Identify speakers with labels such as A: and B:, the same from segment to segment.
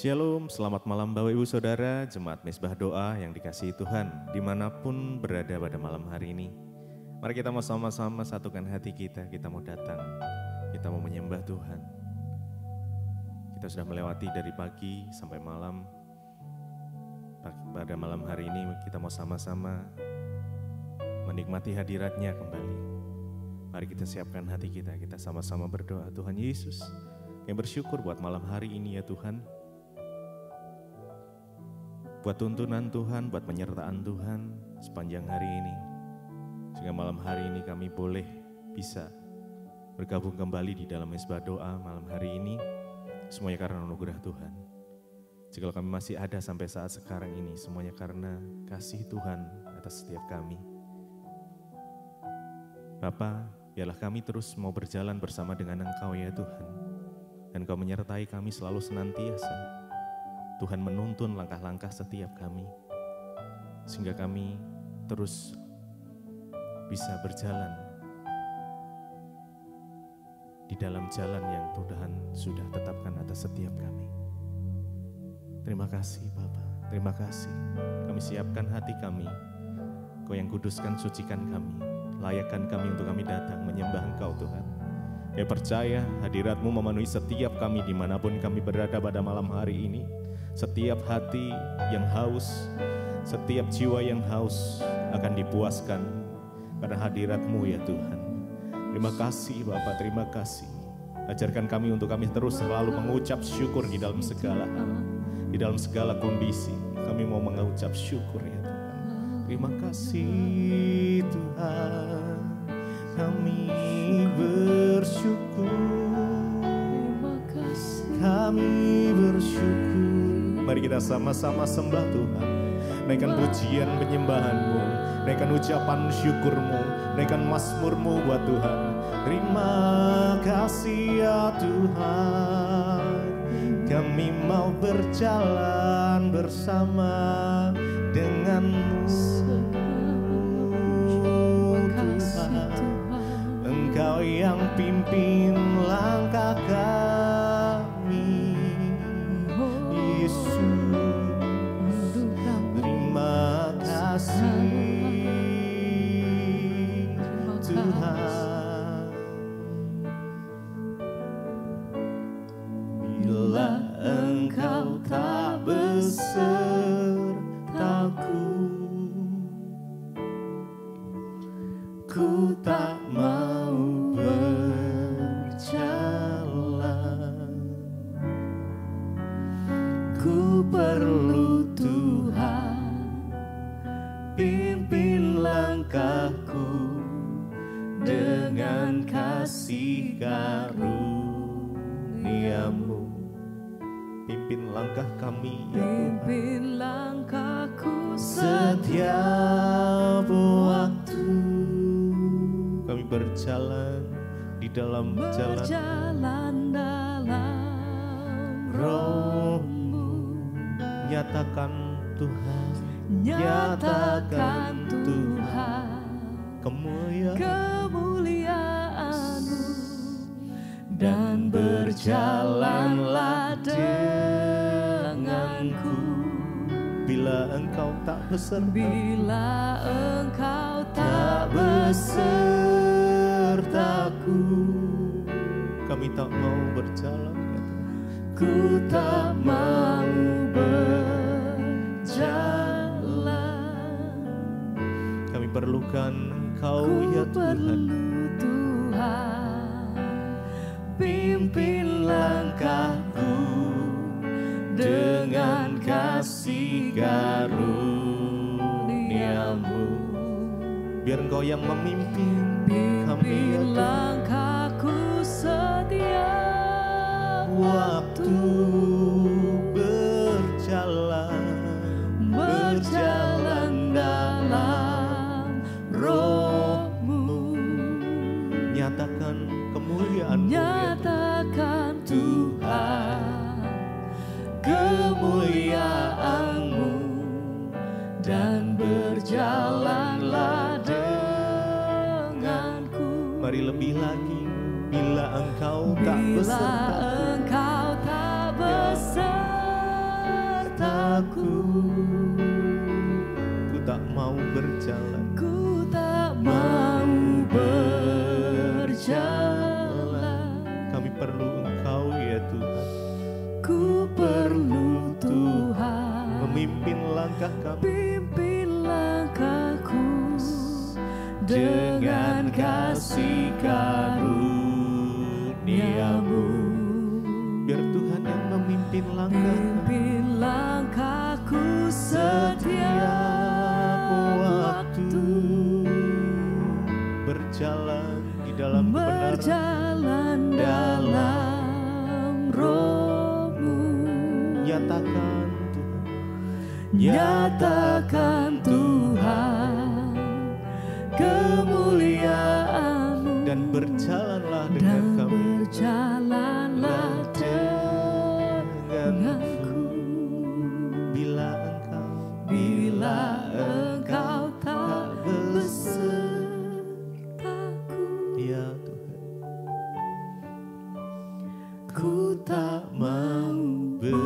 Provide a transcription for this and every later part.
A: Shalom, selamat malam Bapak Ibu Saudara, Jemaat Mezbah Doa yang dikasihi Tuhan, dimanapun berada pada malam hari ini. Mari kita mau sama-sama satukan hati kita mau datang, kita mau menyembah Tuhan. Kita sudah melewati dari pagi sampai malam, pada malam hari ini kita mau sama-sama menikmati hadirat-Nya kembali. Mari kita siapkan hati kita sama-sama berdoa. Tuhan Yesus, yang bersyukur buat malam hari ini ya Tuhan. Buat tuntunan Tuhan, buat penyertaan Tuhan sepanjang hari ini. Sehingga malam hari ini kami boleh bisa bergabung kembali di dalam mezbah doa malam hari ini. Semuanya karena anugerah Tuhan. Jika kami masih ada sampai saat sekarang ini, semuanya karena kasih Tuhan atas setiap kami. Bapa, biarlah kami terus mau berjalan bersama dengan Engkau ya Tuhan. Dan Engkau menyertai kami selalu senantiasa. Tuhan menuntun langkah-langkah setiap kami, sehingga kami terus bisa berjalan di dalam jalan yang Tuhan sudah tetapkan atas setiap kami. Terima kasih Bapa, terima kasih. Kami siapkan hati kami, Kau yang kuduskan, sucikan kami, layakkan kami untuk kami datang menyembah Engkau Tuhan. Kami percaya hadirat-Mu memenuhi setiap kami dimanapun kami berada pada malam hari ini. Setiap hati yang haus, setiap jiwa yang haus akan dipuaskan karena hadirat-Mu ya Tuhan. Terima kasih Bapa, terima kasih. Ajarkan kami untuk kami terus selalu mengucap syukur di dalam segala hal, di dalam segala kondisi. Kami mau mengucap syukur ya Tuhan. Terima kasih Tuhan, kami bersyukur. Kami bersyukur. Mari kita sama-sama sembah Tuhan. Naikkan pujian penyembahan-Mu, naikkan ucapan syukur-Mu, naikkan mazmur-Mu buat Tuhan. Terima kasih ya Tuhan, kami mau berjalan bersama dengan-Mu Tuhan. Engkau yang pimpin langkah kami Yesus. Terima kasih Tuhan. Bila Engkau tak besertaku, ku tak mau berjalan. Ku perlu Tuhan, pimpin langkahku dengan kasih karunia-Mu. Pimpin langkah kami ya Tuhan. Pimpin langkahku setiap waktu. Kami berjalan di dalam jalan dalam Roh-Mu. Nyatakan Tuhan, nyatakan Tuhan kemuliaan-Mu, dan berjalanlah denganku. Bila Engkau tak besertaku, bila Engkau tak besertaku, kami tak mau berjalan ya Tuhan. Ku tak mau berjalan. Kami perlukan Engkau ya Tuhan. Tuhan, pimpin langkahku dengan kasih karunia-Mu. Biar Engkau yang memimpin kami ya Tuhan. Langkahku setiap waktu berjalan dalam Roh-Mu. Nyatakan kemuliaan-Mu, nyatakan Tuhan kemuliaan-Mu, dan berjalanlah denganku. Mari lebih lagi. Bila Engkau tak besertaku, langkahku, ku tak mau berjalan,
B: ku tak mau berjalan.
A: Kami perlu Engkau ya Tuhan,
B: ku perlu Tuhan,
A: memimpin langkah kami,
B: pimpin langkahku dengan kasih karunia-Mu.
A: Biar Tuhan yang memimpin langkah kami,
B: Pimpin langkahku setiap waktu,
A: berjalan di dalam kebenaran,
B: berjalan dalam Roh-Mu.
A: nyatakan Tuhan,
B: Nyatakan Tuhan kemuliaan-Mu,
A: dan berjalanlah
B: dan
A: dengan kami,
B: berjalanlah denganku. Bila Engkau tak besertaku,
A: ya Tuhan,
B: ku tak mau berjalan.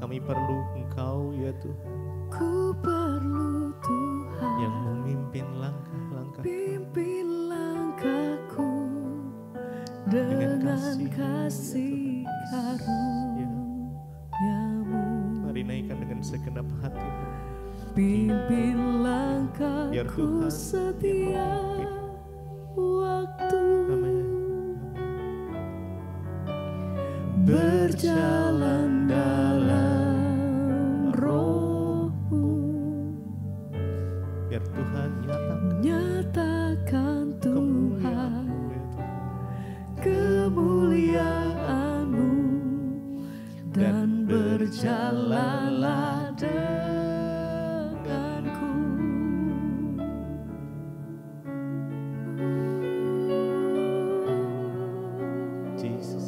A: Kami perlu Engkau ya Tuhan,
B: Ku perlu Tuhan,
A: yang memimpin langkah-langkah,
B: pimpin langkahku dengan kasih karunia-Mu.
A: mari naikkan dengan segenap hati.
B: Pimpin
A: Biar
B: langkahku
A: Tuhan
B: setiap waktu,
A: Amin.
B: berjalan dalam Roh-Mu.
A: Biar Tuhan
B: Nyatakan Tuhan kemuliaan-Mu, dan berjalanlah denganku.
A: Jesus.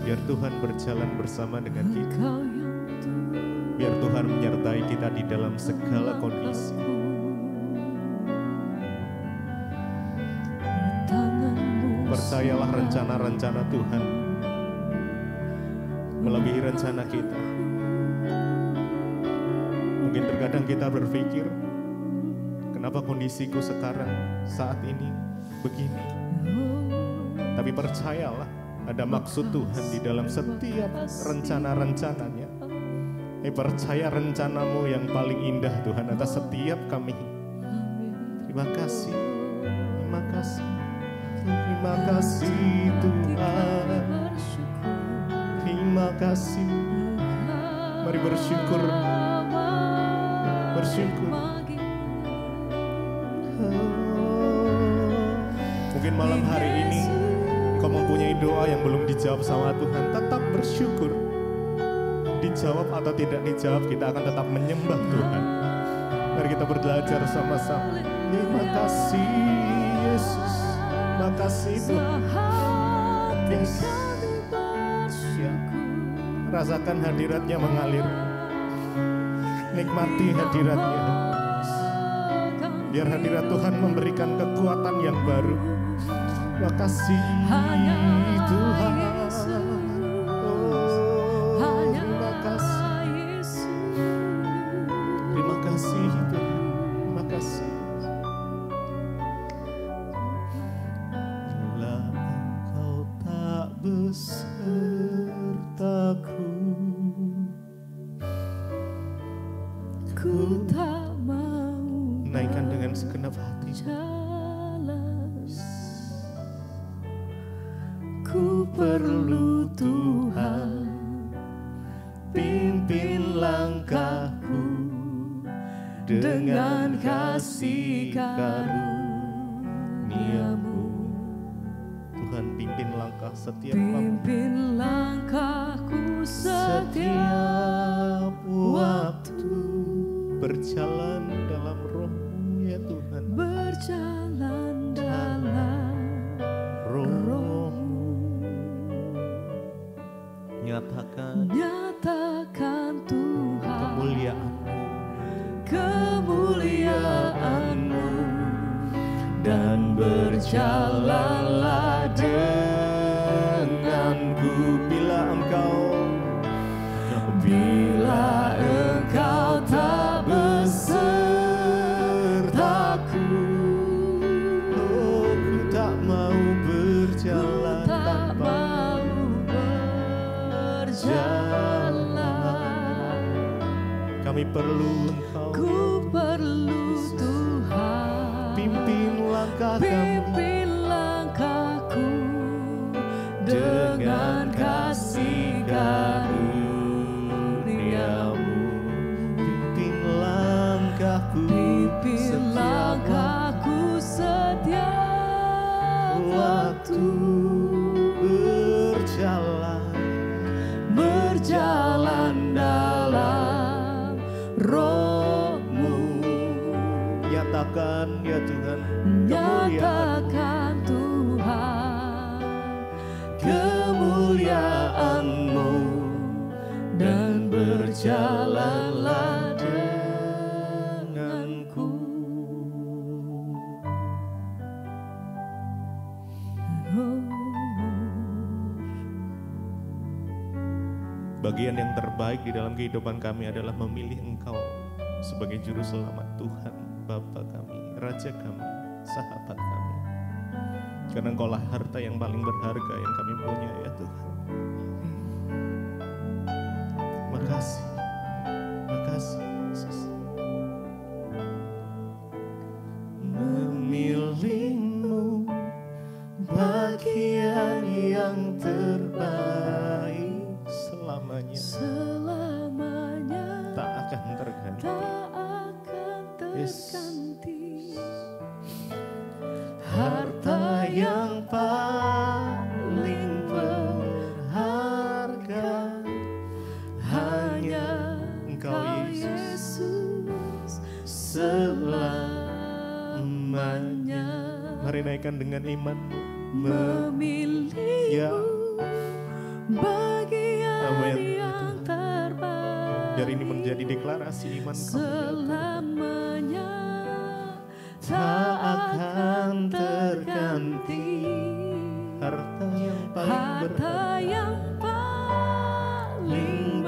A: Biar Tuhan berjalan bersama dengan kita.
B: Engkau yang
A: Biar Tuhan menyertai kita di dalam segala kondisi.
B: tangan-Mu
A: Percayalah rencana-rencana Tuhan melebihi rencana kita. Mungkin terkadang kita berpikir, kenapa kondisiku sekarang saat ini begini? Tapi percayalah, ada maksud Tuhan di dalam setiap rencana-rencananya. Percaya rencana-Mu yang paling indah Tuhan atas setiap kami. Terima kasih, terima kasih, terima kasih Tuhan. Terima kasih. Mari bersyukur, bersyukur. Mungkin malam hari ini kau mempunyai doa yang belum dijawab sama Tuhan, tetap bersyukur. Dijawab atau tidak dijawab, kita akan tetap menyembah Tuhan. Mari kita belajar sama-sama. Terima kasih Yesus, terima kasih Tuhan. Yes. Ya. Rasakan hadirat-Nya mengalir, nikmati hadirat-Nya. Biar hadirat Tuhan memberikan kekuatan yang baru. Terima kasih Tuhan. Terima kasih Tuhan, terima kasih. Bila Engkau tak besertaku,
B: ku tak mau
A: naikkan dengan segenap hati.
B: jalan. Ku perlu Tuhan,
A: Pimpin langkahku dengan kasih karunia-Mu. Tuhan, pimpin langkah setiap hamba,
B: pimpin langkahku setiap
A: waktu, berjalan dalam Roh-Mu ya Tuhan.
B: berjalan dalam
A: Roh-Mu, nyatakan
B: Tuhan
A: kemuliaan-Mu,
B: kemuliaan-Mu, berjalanlah
A: denganku bila
B: engkau tak besertaku.
A: Oh, ku tak mau berjalan
B: Tak
A: tanpa
B: mau berjalan.
A: kami perlu Engkau.
B: Ku perlu Tuhan.
A: Pimpin langkah kami
B: Pimpin langkahku dengan kasih karuniamu.
A: pimpin langkahku
B: Pimpin
A: setiap
B: langkahku setiap
A: waktu
B: berjalan dalam roh-Mu.
A: nyatakan ya Tuhan
B: Nyatakan Tuhan kemuliaan-Mu dan berjalanlah denganku.
A: Bagian yang terbaik di dalam kehidupan kami adalah memilih Engkau sebagai juru selamat Tuhan, Bapa kami, Raja kami, sahabat kami. Karena Engkau lah harta yang paling berharga yang kami punya ya Tuhan. Makasih, makasih Yesus. Memilih-Mu bagian yang terbaik selamanya tak akan terganti.
B: Tak akan terganti.
A: Harta yang paling berharga hanya Engkau Yesus selamanya. Mari naikkan dengan iman-Mu.
B: Memilih
A: Ya,
B: bagian
A: Amin.
B: yang terbaik.
A: biar ini menjadi deklarasi iman kami.
B: Selamanya
A: Tak akan terganti. Harta yang paling
B: harta
A: berharga
B: yang paling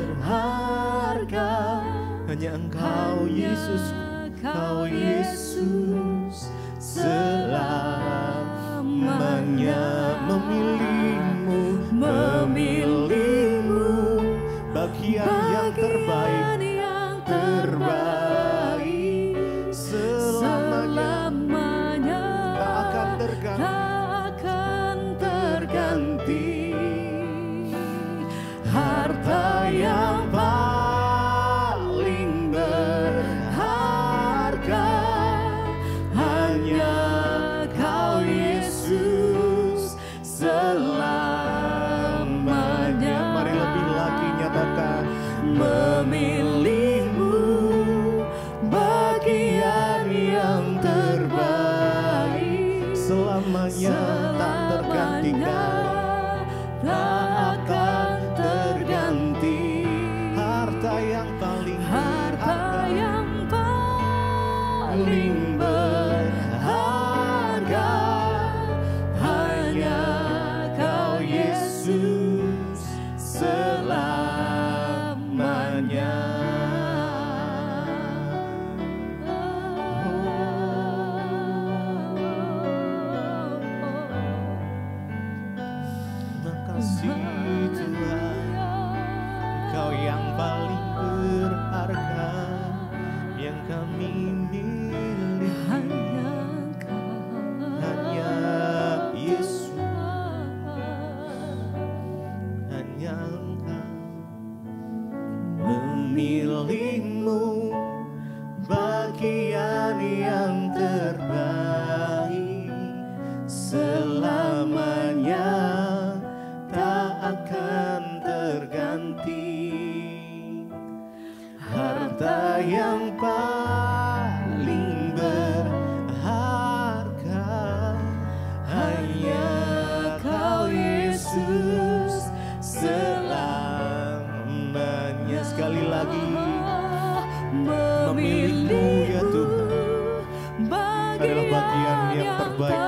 B: berharga
A: hanya Engkau Yesus, Engkau Yesus selamanya. Memilih-Mu, memilih-Mu bagian yang terbaik, terbaik selamanya. Tak akan terganti.
B: tak akan terganti. Harta yang paling berharga hanya Kau Yesus selamanya.
A: Mari lebih lagi nyatakan.
B: Memilih-Mu bagian yang terbaik.
A: Selamanya tak tergantikan,
B: Tak akan terganti.
A: harta yang paling
B: Harta
A: berharga
B: yang paling berharga hanya Kau Yesus selamanya.
A: Makasih Tuhan, Engkau yang paling berharga yang kami miliki.
B: Hanya Kau,
A: Hanya Yesus, hanya Engkau. Memilih-Mu bagian yang terbaik selamanya tak akan terganti. Harta yang paling berharga hanya Kau Yesus selamanya. Sekali lagi, memilih-Mu ya Tuhan adalah bagian yang terbaik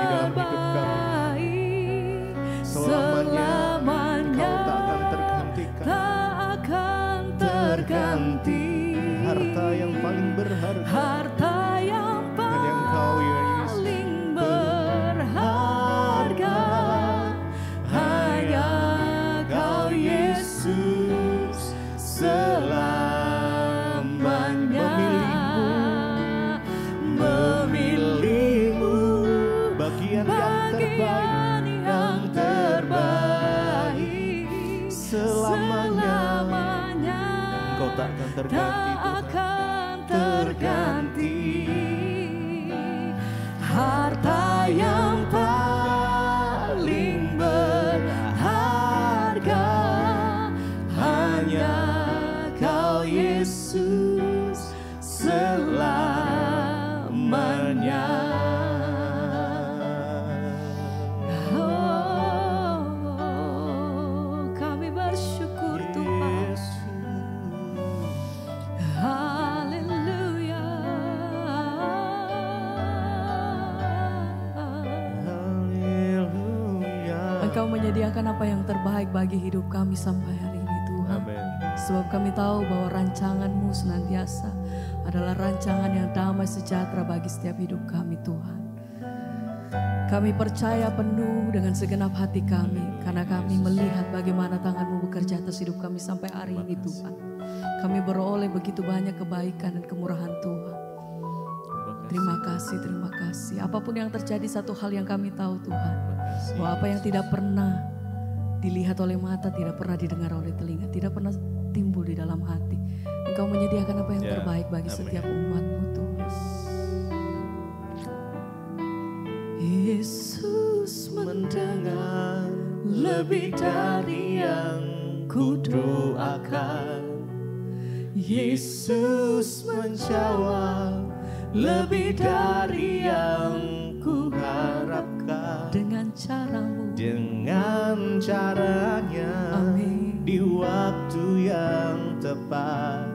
B: bagian yang terbaik
A: selamanya. Engkau
B: tak akan terganti. Harta yang paling berharga hanya Kau Yesus selamanya. Oh, kami bersyukur Tuhan. Haleluya. Engkau menyediakan apa yang terbaik bagi hidup kami sampai hari ini Tuhan.
A: Amin.
B: Sebab kami tahu bahwa rancangan-Mu senantiasa adalah rancangan yang damai sejahtera bagi setiap hidup kami Tuhan. Kami percaya penuh dengan segenap hati kami karena kami melihat bagaimana tangan-Mu bekerja atas hidup kami sampai hari ini Tuhan. Kami beroleh begitu banyak kebaikan dan kemurahan Tuhan. Terima kasih, terima kasih. Apapun yang terjadi, satu hal yang kami tahu Tuhan, bahwa apa yang tidak pernah dilihat oleh mata, tidak pernah didengar oleh telinga, tidak pernah timbul di dalam hati. Engkau menyediakan apa yang terbaik bagi setiap umat-Mu Tuhan. Yesus mendengar lebih dari yang kudoakan. Yesus menjawab lebih dari yang kuharapkan. Dengan cara-Mu,
A: Dengan caranya,
B: amin.
A: di waktu yang tepat,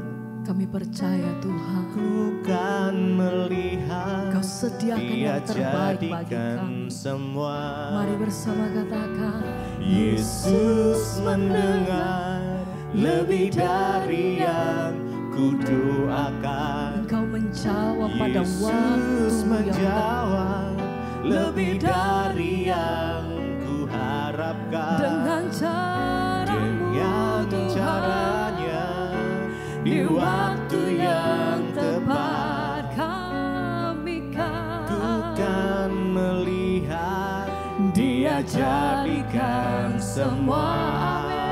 B: Kami percaya Tuhan,
A: ku kan melihat
B: Kau sediakan
A: Dia
B: yang terbaik bagi
A: jadikan
B: kami.
A: semua.
B: Mari bersama katakan,
A: Yesus mendengar lebih dari yang kudoakan.
B: Engkau menjawab pada
A: Yesus
B: waktu yang
A: menjawab lebih dari yang kuharapkan.
B: dengan cara-Mu
A: Dengan
B: Tuhan,
A: caranya,
B: di waktu yang tepat kami
A: kan melihat
B: Dia jadikan semua. Amin.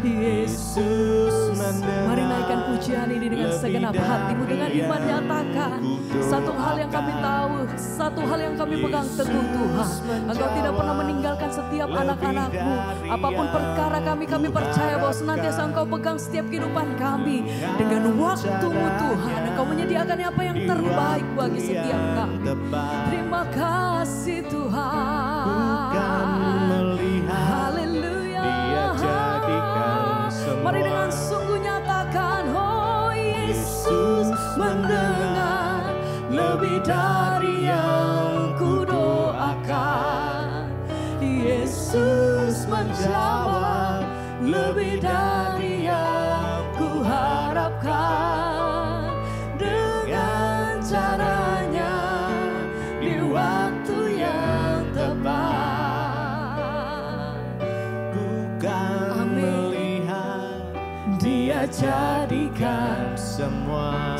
B: Yesus, mari naikkan pujian ini dengan segenap hatimu, dengan iman nyatakan satu hal yang kami tahu, satu hal yang kami pegang teguh Tuhan. Engkau tidak pernah meninggalkan setiap anak-anak-Mu. Apapun perkara kami percaya bahwa senantiasa Engkau pegang setiap kehidupan kami. Dengan waktu-Mu Tuhan, Engkau menyediakan apa yang terbaik bagi setiap kami. Terima kasih Tuhan. Haleluya.
A: Dia jadikan semua.
B: Mari dengan sungguh nyatakan, oh Yesus mendengar lebih dari yang kudoakan. Yesus menjawab lebih dari yang kuharapkan. Dengan caranya, di waktu yang tepat,
A: Bukan
B: amin.
A: melihat
B: Dia jadikan
A: semua.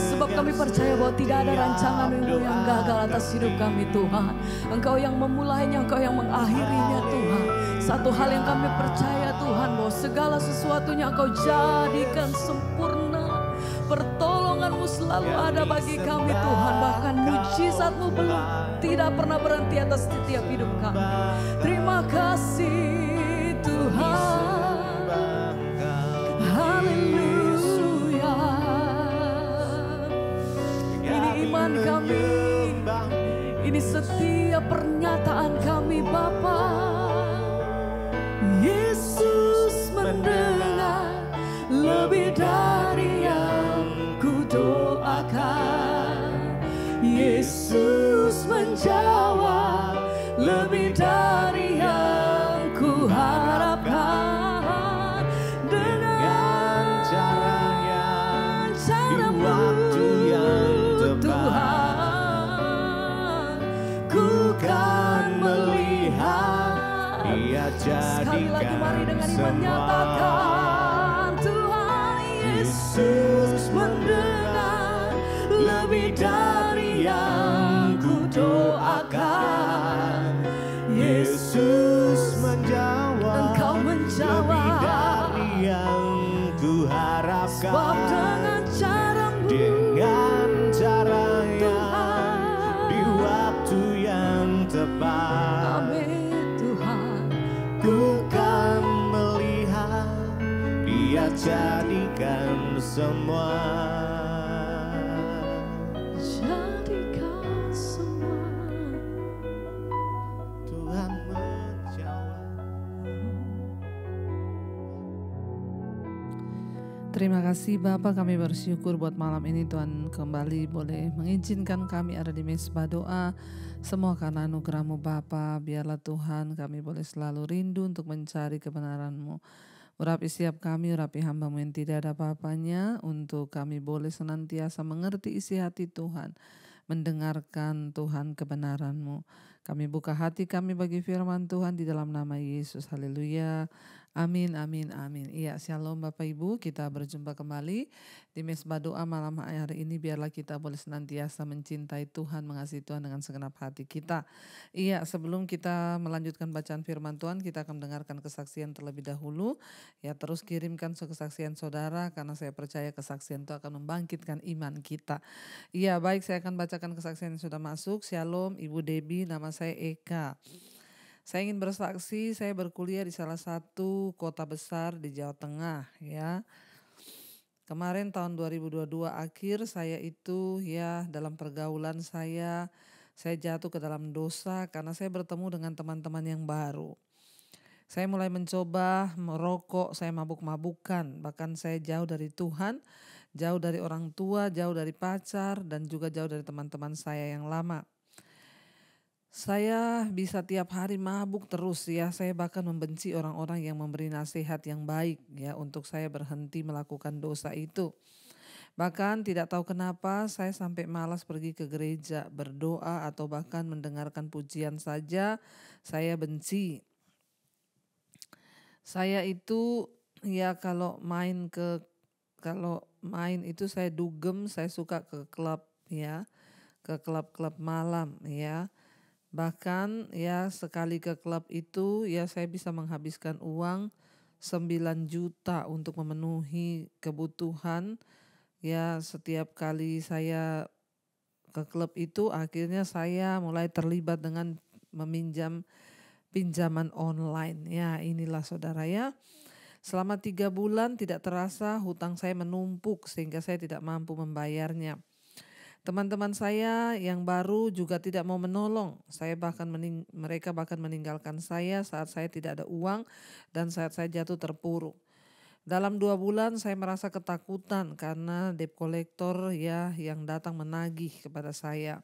B: Sebab kami percaya bahwa tidak ada rancangan-Mu yang gagal atas hidup kami Tuhan. Engkau yang memulainya, Engkau yang mengakhirinya Tuhan. Satu hal yang kami percaya Tuhan, bahwa segala sesuatunya Engkau jadikan sempurna. Pertolongan-Mu selalu ada bagi kami Tuhan. Bahkan mujizat-Mu belum tidak pernah berhenti atas setiap hidup kami. Terima kasih Tuhan. Haleluya. Ini iman kami, ini setiap pernyataan kami Bapa. Yesus mendengar lebih dari yang kudoakan. Yesus menjawab lebih dari yang kuharapkan. Dengan
A: Caranya,
B: cara-Mu
A: waktu yang tepat,
B: Tuhan, ku kan melihat lebih dari yang ku doakan.
A: Yesus menjawab,
B: Engkau menjawab
A: lebih dari yang ku harapkan.
B: sebab
A: dengan cara yang di waktu yang tepat.
B: Amin Tuhan.
A: Ku kan melihat Dia jadikan semua.
B: Jadikan semua.
A: Tuhan menjawab.
C: Terima kasih Bapa, kami bersyukur buat malam ini Tuhan kembali boleh mengizinkan kami ada di mesbah doa. Semua karena anugerah-Mu Bapa, biarlah Tuhan kami boleh selalu rindu untuk mencari kebenaran-Mu. Urapi setiap kami, urapi hamba-Mu yang tidak ada apa-apanya, untuk kami boleh senantiasa mengerti isi hati Tuhan, mendengarkan Tuhan kebenaran-Mu. Kami buka hati kami bagi firman Tuhan di dalam nama Yesus. Haleluya. Amin, amin, amin. Iya, shalom Bapak Ibu, kita berjumpa kembali di mesbah doa malam hari ini. Biarlah kita boleh senantiasa mencintai Tuhan, mengasihi Tuhan dengan segenap hati kita. Iya, sebelum kita melanjutkan bacaan firman Tuhan, kita akan mendengarkan kesaksian terlebih dahulu. Ya, terus kirimkan kesaksian saudara, karena saya percaya kesaksian itu akan membangkitkan iman kita. Iya, baik, saya akan bacakan kesaksian yang sudah masuk. Shalom Ibu Debbie, nama saya Eka. Saya ingin bersaksi, saya berkuliah di salah satu kota besar di Jawa Tengah ya. Kemarin tahun 2022 akhir saya itu ya dalam pergaulan saya jatuh ke dalam dosa karena saya bertemu dengan teman-teman yang baru. Saya mulai mencoba merokok, saya mabuk-mabukan, bahkan saya jauh dari Tuhan, jauh dari orang tua, jauh dari pacar, dan juga jauh dari teman-teman saya yang lama. Saya bisa tiap hari mabuk terus ya, saya bahkan membenci orang-orang yang memberi nasihat yang baik ya untuk saya berhenti melakukan dosa itu. Bahkan tidak tahu kenapa saya sampai malas pergi ke gereja, berdoa atau bahkan mendengarkan pujian saja saya benci. Saya itu ya kalau main itu saya dugem, saya suka ke klub ya, ke klub-klub malam ya. Bahkan ya sekali ke klub itu ya saya bisa menghabiskan uang 9 juta untuk memenuhi kebutuhan. Ya setiap kali saya ke klub itu akhirnya saya mulai terlibat dengan meminjam pinjaman online. Ya inilah saudara ya. Selama 3 bulan tidak terasa hutang saya menumpuk sehingga saya tidak mampu membayarnya. Teman-teman saya yang baru juga tidak mau menolong. Mereka bahkan meninggalkan saya saat saya tidak ada uang dan saat saya jatuh terpuruk. Dalam 2 bulan saya merasa ketakutan karena debt collector ya yang datang menagih kepada saya.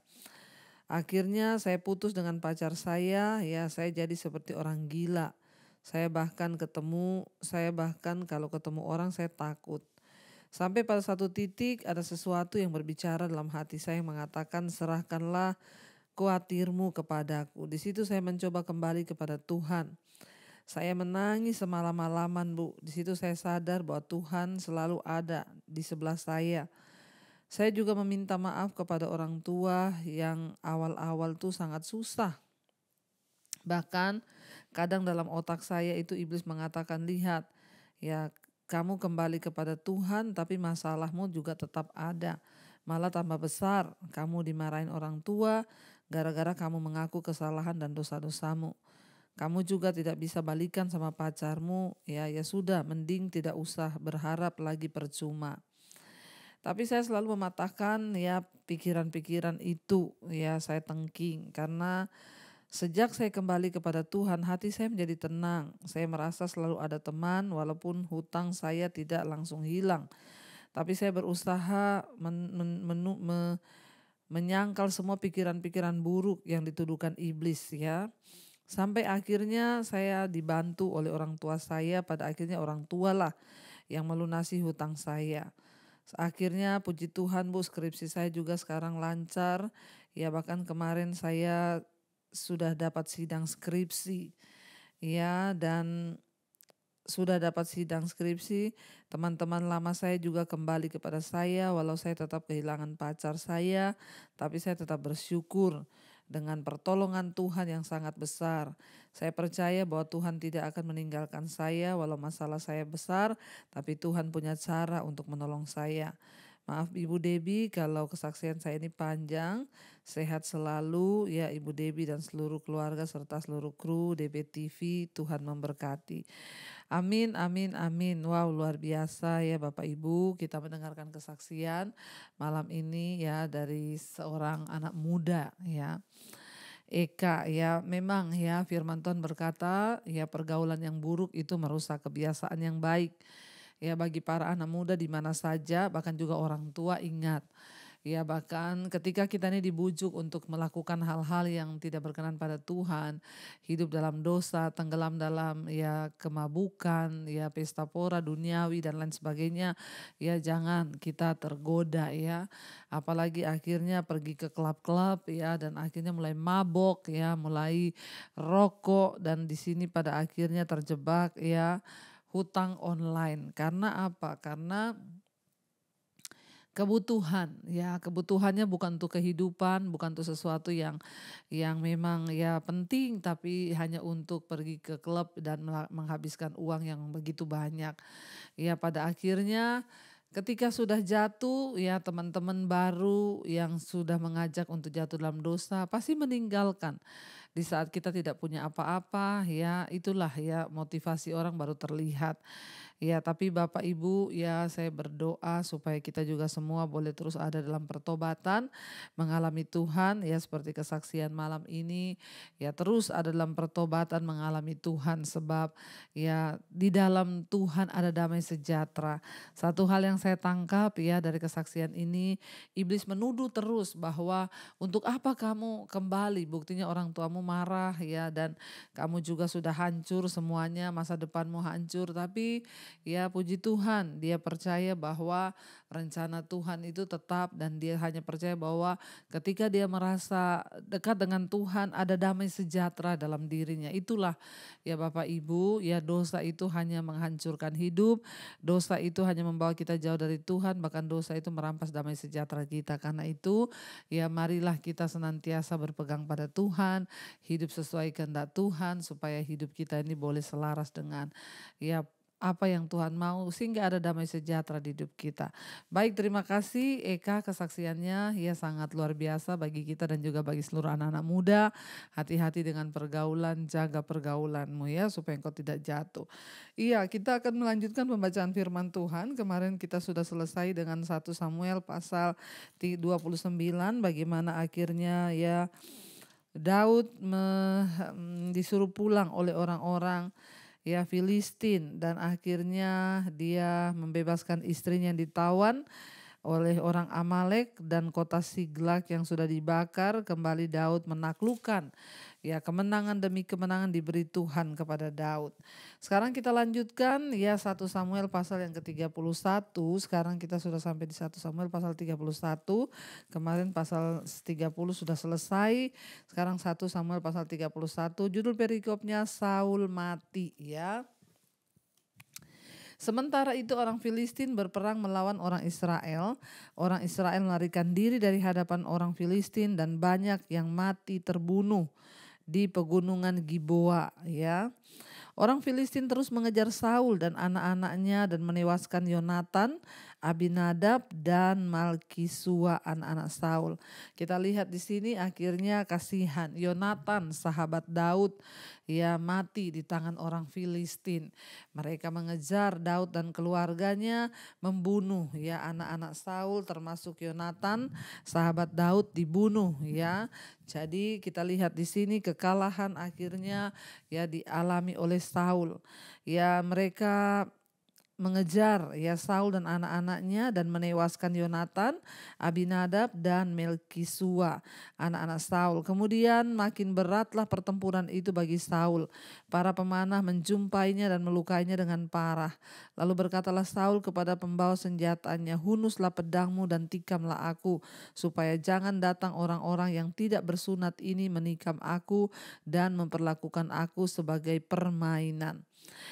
C: Akhirnya saya putus dengan pacar saya, ya saya jadi seperti orang gila. Saya bahkan kalau ketemu orang saya takut. Sampai pada satu titik ada sesuatu yang berbicara dalam hati saya yang mengatakan serahkanlah khawatirmu kepadaku. Di situ saya mencoba kembali kepada Tuhan. Saya menangis semalam-malaman Bu. Di situ saya sadar bahwa Tuhan selalu ada di sebelah saya. Saya juga meminta maaf kepada orang tua yang awal-awal tuh sangat susah. Bahkan kadang dalam otak saya itu iblis mengatakan lihat ya kamu kembali kepada Tuhan tapi masalahmu juga tetap ada. Malah tambah besar, kamu dimarahin orang tua gara-gara kamu mengaku kesalahan dan dosa-dosamu. Kamu juga tidak bisa balikan sama pacarmu, ya sudah mending tidak usah berharap lagi percuma. Tapi saya selalu mematahkan ya pikiran-pikiran itu ya saya tengking karena sejak saya kembali kepada Tuhan, hati saya menjadi tenang. Saya merasa selalu ada teman walaupun hutang saya tidak langsung hilang. Tapi saya berusaha menyangkal semua pikiran-pikiran buruk yang dituduhkan iblis ya. Sampai akhirnya saya dibantu oleh orang tua saya, pada akhirnya orang tua lah yang melunasi hutang saya. Akhirnya puji Tuhan Bu, skripsi saya juga sekarang lancar. Ya bahkan kemarin saya sudah dapat sidang skripsi ya, dan sudah dapat sidang skripsi, teman-teman lama saya juga kembali kepada saya, walau saya tetap kehilangan pacar saya, tapi saya tetap bersyukur dengan pertolongan Tuhan yang sangat besar. Saya percaya bahwa Tuhan tidak akan meninggalkan saya walau masalah saya besar, tapi Tuhan punya cara untuk menolong saya. Maaf Ibu Debbie kalau kesaksian saya ini panjang. Sehat selalu ya Ibu Debbie dan seluruh keluarga serta seluruh kru DBTV. Tuhan memberkati. Amin, amin, amin. Wow, luar biasa ya Bapak Ibu. Kita mendengarkan kesaksian malam ini ya dari seorang anak muda ya. Eka ya, memang ya firman Tuhan berkata ya pergaulan yang buruk itu merusak kebiasaan yang baik. Ya bagi para anak muda di mana saja, bahkan juga orang tua ingat. Ya bahkan ketika kita ini dibujuk untuk melakukan hal-hal yang tidak berkenan pada Tuhan, hidup dalam dosa, tenggelam dalam ya kemabukan, ya pesta pora duniawi dan lain sebagainya, ya jangan kita tergoda ya. Apalagi akhirnya pergi ke klub-klub ya dan akhirnya mulai mabok ya, mulai rokok dan di sini pada akhirnya terjebak ya hutang online. Karena apa? Karena kebutuhan ya, kebutuhannya bukan untuk kehidupan, bukan untuk sesuatu yang memang ya penting, tapi hanya untuk pergi ke klub dan menghabiskan uang yang begitu banyak. Ya pada akhirnya ketika sudah jatuh ya teman-teman baru yang sudah mengajak untuk jatuh dalam dosa pasti meninggalkan. Di saat kita tidak punya apa-apa ya itulah ya motivasi orang baru terlihat. Ya, tapi Bapak Ibu ya saya berdoa supaya kita juga semua boleh terus ada dalam pertobatan, mengalami Tuhan ya seperti kesaksian malam ini ya terus ada dalam pertobatan mengalami Tuhan sebab ya di dalam Tuhan ada damai sejahtera. Satu hal yang saya tangkap ya dari kesaksian ini, iblis menuduh terus bahwa untuk apa kamu kembali, buktinya orang tuamu marah ya dan kamu juga sudah hancur semuanya, masa depanmu hancur, tapi ya puji Tuhan dia percaya bahwa rencana Tuhan itu tetap dan dia hanya percaya bahwa ketika dia merasa dekat dengan Tuhan ada damai sejahtera dalam dirinya. Itulah ya Bapak Ibu ya dosa itu hanya menghancurkan hidup, dosa itu hanya membawa kita jauh dari Tuhan, bahkan dosa itu merampas damai sejahtera kita. Karena itu ya marilah kita senantiasa berpegang pada Tuhan, hidup sesuai kehendak Tuhan supaya hidup kita ini boleh selaras dengan ya apa yang Tuhan mau sehingga ada damai sejahtera di hidup kita. Baik, terima kasih Eka kesaksiannya ya sangat luar biasa bagi kita dan juga bagi seluruh anak-anak muda. Hati-hati dengan pergaulan, jaga pergaulanmu ya supaya engkau tidak jatuh. Iya, kita akan melanjutkan pembacaan firman Tuhan. Kemarin kita sudah selesai dengan 1 Samuel pasal 29 bagaimana akhirnya ya Daud disuruh pulang oleh orang-orang ya Filistin dan akhirnya dia membebaskan istrinya yang ditawan oleh orang Amalek dan kota Siglag yang sudah dibakar. Kembali Daud menaklukkan ya kemenangan demi kemenangan diberi Tuhan kepada Daud. Sekarang kita lanjutkan ya 1 Samuel pasal yang ke-31. Sekarang kita sudah sampai di 1 Samuel pasal 31. Kemarin pasal 30 sudah selesai. Sekarang 1 Samuel pasal 31. Judul perikopnya Saul mati ya. Sementara itu orang Filistin berperang melawan orang Israel. Orang Israel melarikan diri dari hadapan orang Filistin dan banyak yang mati terbunuh di pegunungan Giboa ya. Orang Filistin terus mengejar Saul dan anak-anaknya dan menewaskan Yonatan, Abinadab dan Malkisua anak-anak Saul. Kita lihat di sini akhirnya kasihan Yonatan sahabat Daud ya mati di tangan orang Filistin. Mereka mengejar Daud dan keluarganya, membunuh ya anak-anak Saul termasuk Yonatan sahabat Daud dibunuh ya. Jadi kita lihat di sini kekalahan akhirnya ya dialami oleh Saul. Ya mereka mengejar ya Saul dan anak-anaknya dan menewaskan Yonatan, Abinadab dan Melkisua anak-anak Saul. Kemudian makin beratlah pertempuran itu bagi Saul. Para pemanah menjumpainya dan melukainya dengan parah. Lalu berkatalah Saul kepada pembawa senjatanya, "Hunuslah pedangmu dan tikamlah aku, supaya jangan datang orang-orang yang tidak bersunat ini menikam aku dan memperlakukan aku sebagai permainan."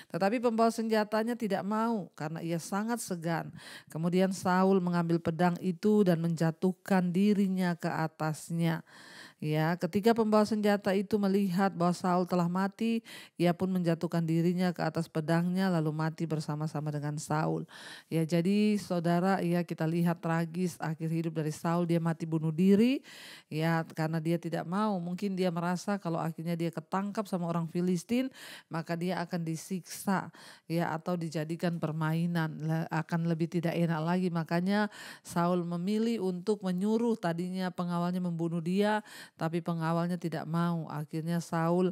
C: Tetapi pembawa senjatanya tidak mau karena ia sangat segan. Kemudian Saul mengambil pedang itu dan menjatuhkan dirinya ke atasnya. Ya, ketika pembawa senjata itu melihat bahwa Saul telah mati, ia pun menjatuhkan dirinya ke atas pedangnya lalu mati bersama-sama dengan Saul. Ya, jadi saudara, ya kita lihat tragis akhir hidup dari Saul, dia mati bunuh diri. Ya, karena dia tidak mau, mungkin dia merasa kalau akhirnya dia ketangkap sama orang Filistin, maka dia akan disiksa ya atau dijadikan permainan, akan lebih tidak enak lagi. Makanya Saul memilih untuk menyuruh tadinya pengawalnya membunuh dia, tapi pengawalnya tidak mau. Akhirnya Saul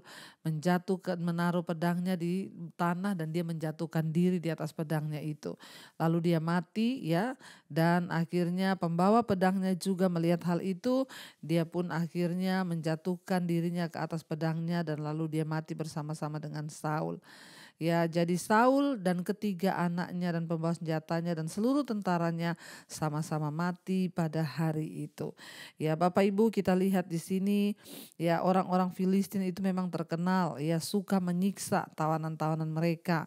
C: menaruh pedangnya di tanah dan dia menjatuhkan diri di atas pedangnya itu. Lalu dia mati ya, dan akhirnya pembawa pedangnya juga melihat hal itu. Dia pun akhirnya menjatuhkan dirinya ke atas pedangnya dan lalu dia mati bersama-sama dengan Saul. Ya, jadi Saul dan ketiga anaknya dan pembawa senjatanya dan seluruh tentaranya sama-sama mati pada hari itu. Ya, Bapak Ibu, kita lihat di sini ya orang-orang Filistin itu memang terkenal ya suka menyiksa tawanan-tawanan mereka.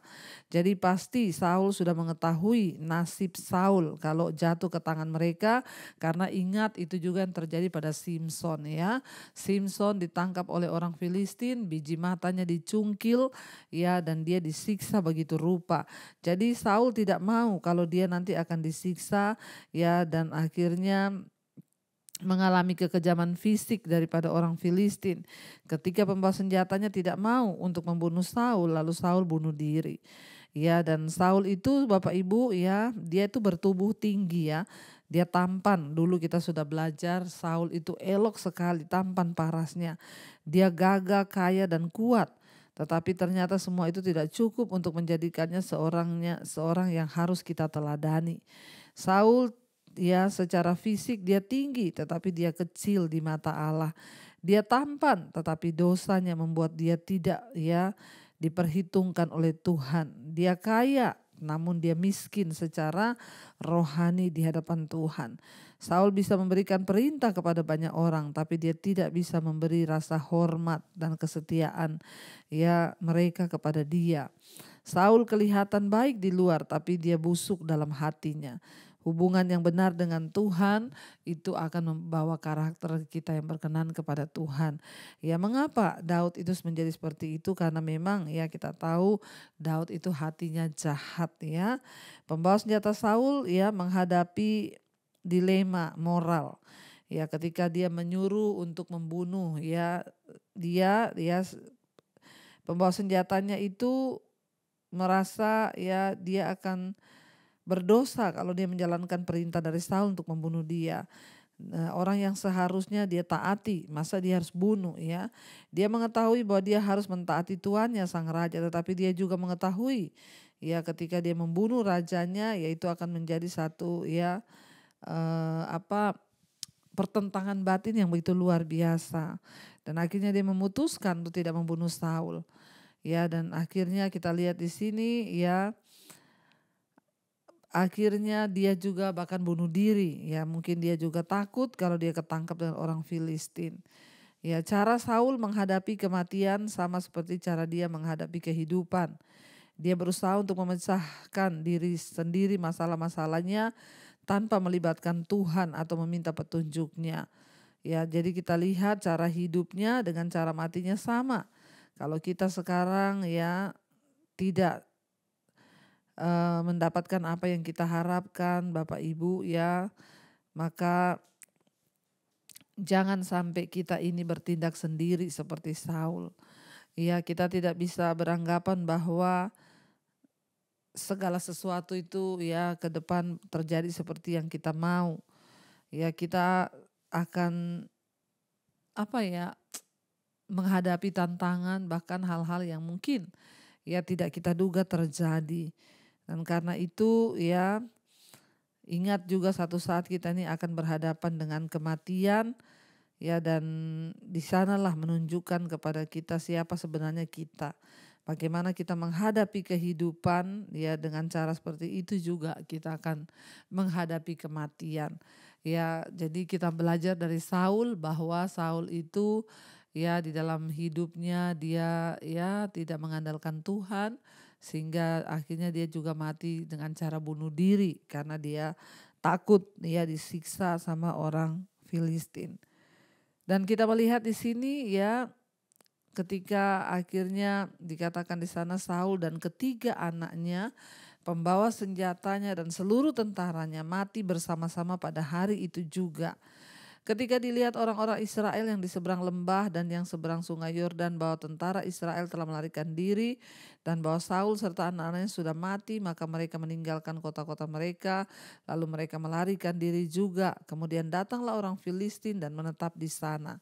C: Jadi pasti Saul sudah mengetahui nasib Saul kalau jatuh ke tangan mereka, karena ingat itu juga yang terjadi pada Simson ya. Simson ditangkap oleh orang Filistin, biji matanya dicungkil ya, dan dia disiksa begitu rupa. Jadi Saul tidak mau kalau dia nanti akan disiksa ya, dan akhirnya mengalami kekejaman fisik daripada orang Filistin. Ketika pembawa senjatanya tidak mau untuk membunuh Saul, lalu Saul bunuh diri. Ya, dan Saul itu Bapak Ibu ya, dia itu bertubuh tinggi ya. Dia tampan, dulu kita sudah belajar Saul itu elok sekali, tampan parasnya. Dia gagah, kaya dan kuat. Tetapi ternyata semua itu tidak cukup untuk menjadikannya seorang yang harus kita teladani. Saul ya secara fisik dia tinggi tetapi dia kecil di mata Allah. Dia tampan tetapi dosanya membuat dia tidak ya diperhitungkan oleh Tuhan. Dia kaya namun dia miskin secara rohani di hadapan Tuhan. Saul bisa memberikan perintah kepada banyak orang, tapi dia tidak bisa memberi rasa hormat dan kesetiaan ya mereka kepada dia. Saul kelihatan baik di luar, tapi dia busuk dalam hatinya. Hubungan yang benar dengan Tuhan itu akan membawa karakter kita yang berkenan kepada Tuhan. Ya, mengapa Daud itu menjadi seperti itu? Karena memang ya kita tahu Daud itu hatinya jahat ya. Pembawa senjata Saul ya menghadapi dilema moral. Ya, ketika dia menyuruh untuk membunuh ya, dia pembawa senjatanya itu merasa ya dia akan berdosa kalau dia menjalankan perintah dari Saul untuk membunuh dia. Nah, orang yang seharusnya dia taati, masa dia harus bunuh ya. Dia mengetahui bahwa dia harus mentaati tuannya sang raja, tetapi dia juga mengetahui ya ketika dia membunuh rajanya yaitu akan menjadi satu ya pertentangan batin yang begitu luar biasa. Dan akhirnya dia memutuskan untuk tidak membunuh Saul. Ya, dan akhirnya kita lihat di sini ya, akhirnya dia juga bahkan bunuh diri. Ya, mungkin dia juga takut kalau dia ketangkap dengan orang Filistin. Ya, cara Saul menghadapi kematian sama seperti cara dia menghadapi kehidupan. Dia berusaha untuk memecahkan diri sendiri masalah-masalahnya tanpa melibatkan Tuhan atau meminta petunjuknya. Ya, jadi kita lihat cara hidupnya dengan cara matinya sama. Kalau kita sekarang ya tidak mendapatkan apa yang kita harapkan Bapak Ibu ya, maka jangan sampai kita ini bertindak sendiri seperti Saul. Ya, kita tidak bisa beranggapan bahwa segala sesuatu itu ya ke depan terjadi seperti yang kita mau. Ya, kita akan menghadapi tantangan bahkan hal-hal yang mungkin ya tidak kita duga terjadi. Dan karena itu ya ingat juga satu saat kita ini akan berhadapan dengan kematian ya, dan di sanalah menunjukkan kepada kita siapa sebenarnya kita. Bagaimana kita menghadapi kehidupan ya, dengan cara seperti itu juga kita akan menghadapi kematian. Ya, jadi kita belajar dari Saul bahwa Saul itu ya di dalam hidupnya dia ya tidak mengandalkan Tuhan, sehingga akhirnya dia juga mati dengan cara bunuh diri karena dia takut ya disiksa sama orang Filistin. Dan kita melihat di sini ya, ketika akhirnya dikatakan di sana Saul dan ketiga anaknya, pembawa senjatanya dan seluruh tentaranya mati bersama-sama pada hari itu juga. Ketika dilihat orang-orang Israel yang di seberang lembah dan yang seberang sungai Yordan bahwa tentara Israel telah melarikan diri dan bahwa Saul serta anak-anaknya sudah mati, maka mereka meninggalkan kota-kota mereka, lalu mereka melarikan diri juga. Kemudian datanglah orang Filistin dan menetap di sana.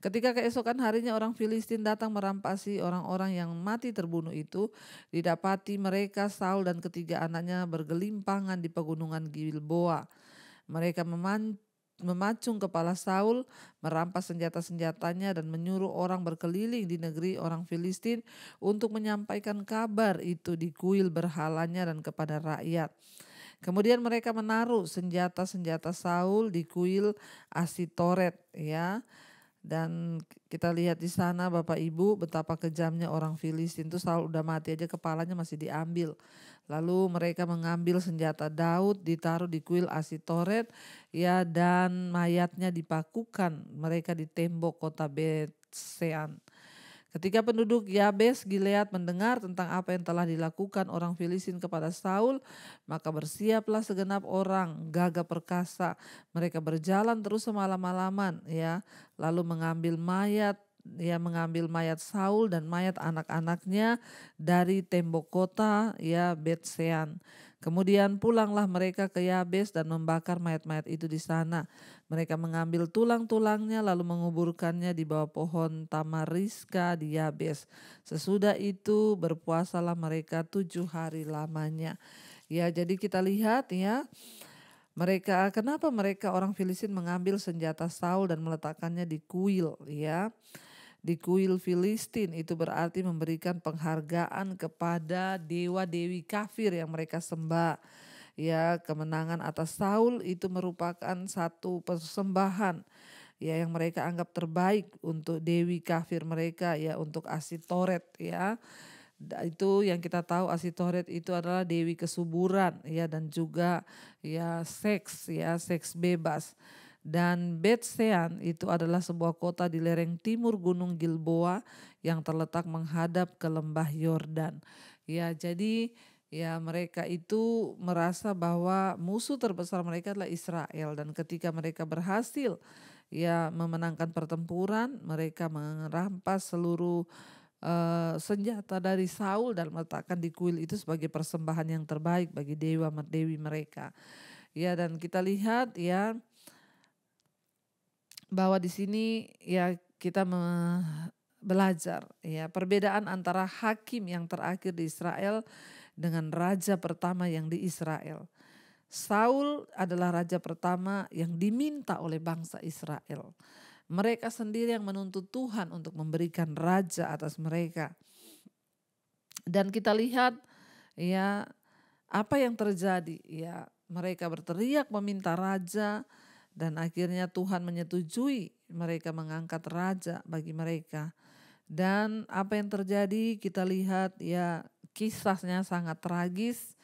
C: Ketika keesokan harinya orang Filistin datang merampasi orang-orang yang mati terbunuh itu, didapati mereka Saul dan ketiga anaknya bergelimpangan di pegunungan Gilboa. Mereka memacung kepala Saul, merampas senjata-senjatanya dan menyuruh orang berkeliling di negeri orang Filistin untuk menyampaikan kabar itu di kuil berhalanya dan kepada rakyat. Kemudian mereka menaruh senjata-senjata Saul di kuil Asitoret ya. Dan kita lihat di sana Bapak Ibu betapa kejamnya orang Filistin itu. Saul udah mati aja kepalanya masih diambil. Lalu mereka mengambil senjata Daud ditaruh di kuil Asitoret ya, dan mayatnya dipakukan mereka di tembok kota Betsean. Ketika penduduk Yabes Gilead mendengar tentang apa yang telah dilakukan orang Filistin kepada Saul, maka bersiaplah segenap orang gagah perkasa. Mereka berjalan terus semalam-malaman ya, lalu mengambil mayat Saul dan mayat anak-anaknya dari tembok kota ya Betsean. Kemudian pulanglah mereka ke Yabes dan membakar mayat-mayat itu di sana. Mereka mengambil tulang-tulangnya lalu menguburkannya di bawah pohon tamariska di Yabes. Sesudah itu berpuasalah mereka 7 hari lamanya. Ya, jadi kita lihat ya, kenapa mereka orang Filistin mengambil senjata Saul dan meletakkannya di kuil ya. Di kuil Filistin itu berarti memberikan penghargaan kepada dewa-dewi kafir yang mereka sembah. Ya, kemenangan atas Saul itu merupakan satu persembahan ya yang mereka anggap terbaik untuk dewi kafir mereka ya, untuk Asitoret ya. Itu yang kita tahu, Asitoret itu adalah dewi kesuburan ya, dan juga ya seks bebas. Dan Betsean itu adalah sebuah kota di lereng timur Gunung Gilboa yang terletak menghadap ke lembah Yordan. Ya, jadi ya mereka itu merasa bahwa musuh terbesar mereka adalah Israel, dan ketika mereka berhasil ya memenangkan pertempuran, mereka merampas seluruh senjata dari Saul dan meletakkan di kuil itu sebagai persembahan yang terbaik bagi dewa-dewi mereka. Ya, dan kita lihat ya bahwa di sini ya kita belajar ya perbedaan antara hakim yang terakhir di Israel dengan raja pertama yang di Israel. Saul adalah raja pertama yang diminta oleh bangsa Israel. Mereka sendiri yang menuntut Tuhan untuk memberikan raja atas mereka. Dan kita lihat ya apa yang terjadi ya, mereka berteriak meminta raja. Dan akhirnya Tuhan menyetujui mereka mengangkat raja bagi mereka. Dan apa yang terjadi kita lihat ya, kisahnya sangat tragis.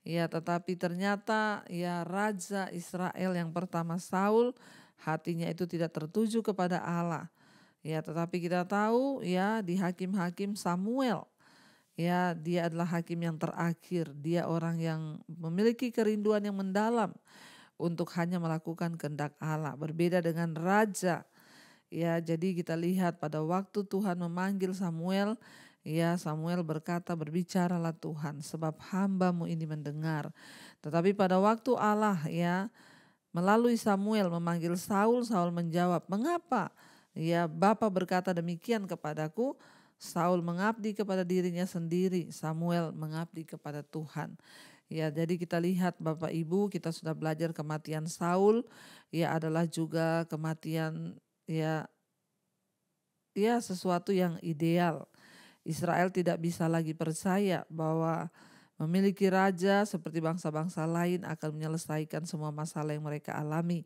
C: Ya, tetapi ternyata ya raja Israel yang pertama Saul, hatinya itu tidak tertuju kepada Allah. Ya, tetapi kita tahu ya di hakim-hakim Samuel, ya dia adalah hakim yang terakhir. Dia orang yang memiliki kerinduan yang mendalam untuk hanya melakukan kehendak Allah, berbeda dengan raja. Ya, jadi kita lihat pada waktu Tuhan memanggil Samuel, ya Samuel berkata, berbicaralah Tuhan sebab hamba-Mu ini mendengar. Tetapi pada waktu Allah ya melalui Samuel memanggil Saul, Saul menjawab, mengapa ya Bapa berkata demikian kepadaku? Saul mengabdi kepada dirinya sendiri, Samuel mengabdi kepada Tuhan. Ya, jadi kita lihat Bapak Ibu, kita sudah belajar kematian Saul ya adalah juga kematian ya sesuatu yang ideal. Israel tidak bisa lagi percaya bahwa memiliki raja seperti bangsa-bangsa lain akan menyelesaikan semua masalah yang mereka alami.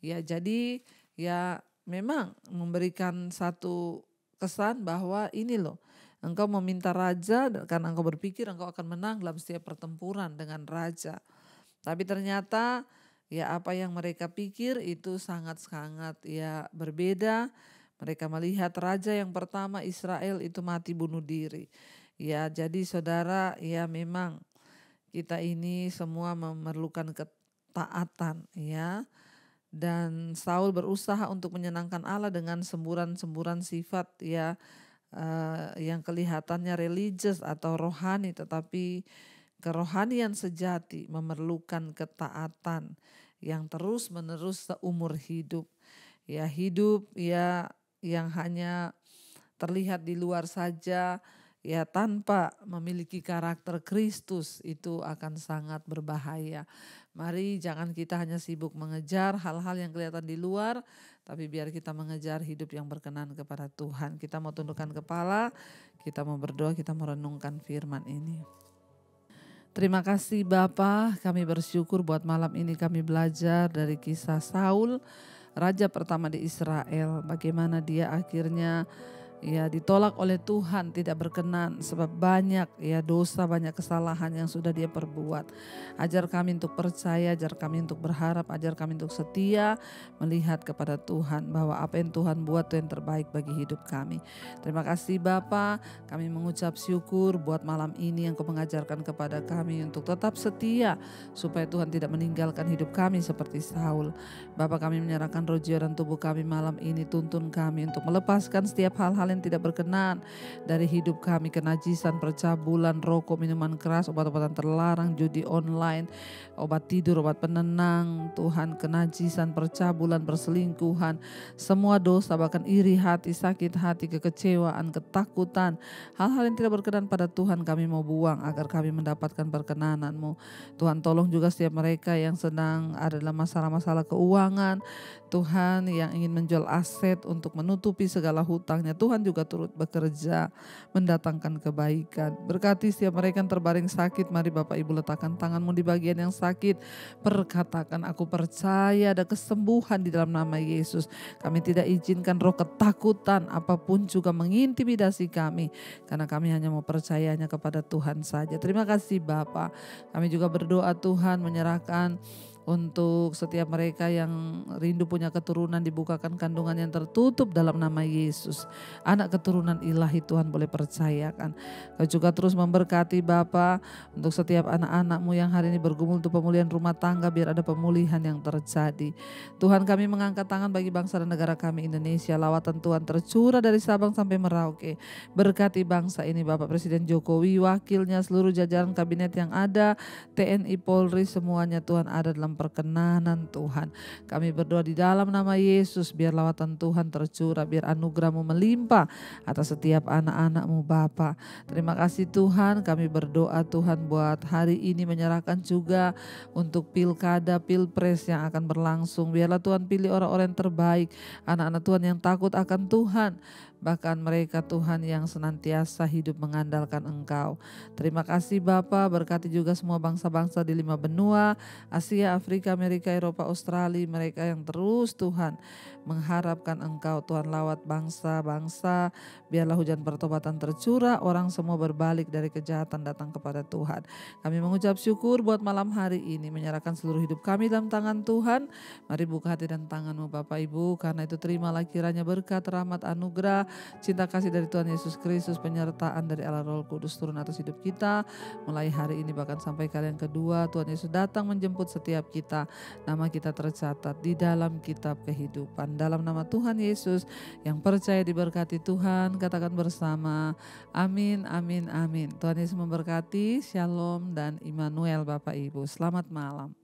C: Ya, jadi ya memang memberikan satu kesan bahwa ini loh, Engkau meminta raja karena engkau berpikir engkau akan menang dalam setiap pertempuran dengan raja. Tapi ternyata ya apa yang mereka pikir itu sangat-sangat ya berbeda. Mereka melihat raja yang pertama Israel itu mati bunuh diri. Ya, jadi saudara, ya memang kita ini semua memerlukan ketaatan ya. Dan Saul berusaha untuk menyenangkan Allah dengan semburan-semburan sifat ya yang kelihatannya religius atau rohani, tetapi kerohanian sejati memerlukan ketaatan yang terus-menerus seumur hidup. Ya, hidup ya yang hanya terlihat di luar saja ya tanpa memiliki karakter Kristus itu akan sangat berbahaya. Mari jangan kita hanya sibuk mengejar hal-hal yang kelihatan di luar, tapi biar kita mengejar hidup yang berkenan kepada Tuhan. Kita mau tundukkan kepala, kita mau berdoa, kita mau renungkan firman ini. Terima kasih Bapa, kami bersyukur buat malam ini kami belajar dari kisah Saul, raja pertama di Israel. Bagaimana dia akhirnya ya ditolak oleh Tuhan, tidak berkenan sebab banyak ya dosa, banyak kesalahan yang sudah dia perbuat. Ajar kami untuk percaya, ajar kami untuk berharap, ajar kami untuk setia melihat kepada Tuhan bahwa apa yang Tuhan buat itu yang terbaik bagi hidup kami. Terima kasih Bapa, kami mengucap syukur buat malam ini yang Kau mengajarkan kepada kami untuk tetap setia supaya Tuhan tidak meninggalkan hidup kami seperti Saul. Bapa, kami menyerahkan roh jiwa dan tubuh kami malam ini, tuntun kami untuk melepaskan setiap hal-hal yang tidak berkenan dari hidup kami, kenajisan, percabulan, rokok, minuman keras, obat-obatan terlarang, judi online, obat tidur, obat penenang, Tuhan, kenajisan, percabulan, perselingkuhan, semua dosa, bahkan iri hati, sakit hati, kekecewaan, ketakutan, hal-hal yang tidak berkenan pada Tuhan kami mau buang agar kami mendapatkan perkenanan-Mu. Tuhan, tolong juga setiap mereka yang sedang ada dalam masalah-masalah keuangan, Tuhan, yang ingin menjual aset untuk menutupi segala hutangnya, Tuhan juga turut bekerja mendatangkan kebaikan. Berkati setiap mereka yang terbaring sakit, mari Bapak Ibu letakkan tangan-Mu di bagian yang sakit, perkatakan aku percaya ada kesembuhan di dalam nama Yesus. Kami tidak izinkan roh ketakutan apapun juga mengintimidasi kami, karena kami hanya mau percayanya kepada Tuhan saja. Terima kasih Bapa. Kami juga berdoa Tuhan, menyerahkan untuk setiap mereka yang rindu punya keturunan, dibukakan kandungan yang tertutup dalam nama Yesus. Anak keturunan ilahi Tuhan boleh percayakan. Kau juga terus memberkati Bapa untuk setiap anak-anak-Mu yang hari ini bergumul untuk pemulihan rumah tangga, biar ada pemulihan yang terjadi. Tuhan, kami mengangkat tangan bagi bangsa dan negara kami Indonesia. Lawatan Tuhan tercurah dari Sabang sampai Merauke. Berkati bangsa ini Bapak Presiden Jokowi, wakilnya, seluruh jajaran kabinet yang ada, TNI, Polri, semuanya Tuhan ada dalam perkenanan Tuhan. Kami berdoa di dalam nama Yesus, biar lawatan Tuhan tercurah, biar anugerah-Mu melimpah atas setiap anak-anak-Mu Bapa. Terima kasih Tuhan, kami berdoa Tuhan buat hari ini, menyerahkan juga untuk pilkada, pilpres yang akan berlangsung. Biarlah Tuhan pilih orang-orang yang terbaik, anak-anak Tuhan yang takut akan Tuhan, bahkan mereka Tuhan yang senantiasa hidup mengandalkan Engkau. Terima kasih Bapa, berkati juga semua bangsa-bangsa di 5 benua, Asia, Afrika, Amerika, Eropa, Australia, mereka yang terus Tuhan mengharapkan Engkau. Tuhan, lawat bangsa-bangsa, biarlah hujan pertobatan tercurah, orang semua berbalik dari kejahatan datang kepada Tuhan. Kami mengucap syukur buat malam hari ini, menyerahkan seluruh hidup kami dalam tangan Tuhan. Mari buka hati dan tangan-Mu Bapak Ibu, karena itu terimalah kiranya berkat, rahmat, anugerah, cinta kasih dari Tuhan Yesus Kristus, penyertaan dari Allah Roh Kudus turun atas hidup kita mulai hari ini bahkan sampai kali yang kedua Tuhan Yesus datang menjemput setiap kita. Nama kita tercatat di dalam kitab kehidupan. Dalam nama Tuhan Yesus, yang percaya diberkati Tuhan, katakan bersama amin, amin, amin. Tuhan Yesus memberkati. Shalom dan Immanuel Bapak Ibu. Selamat malam.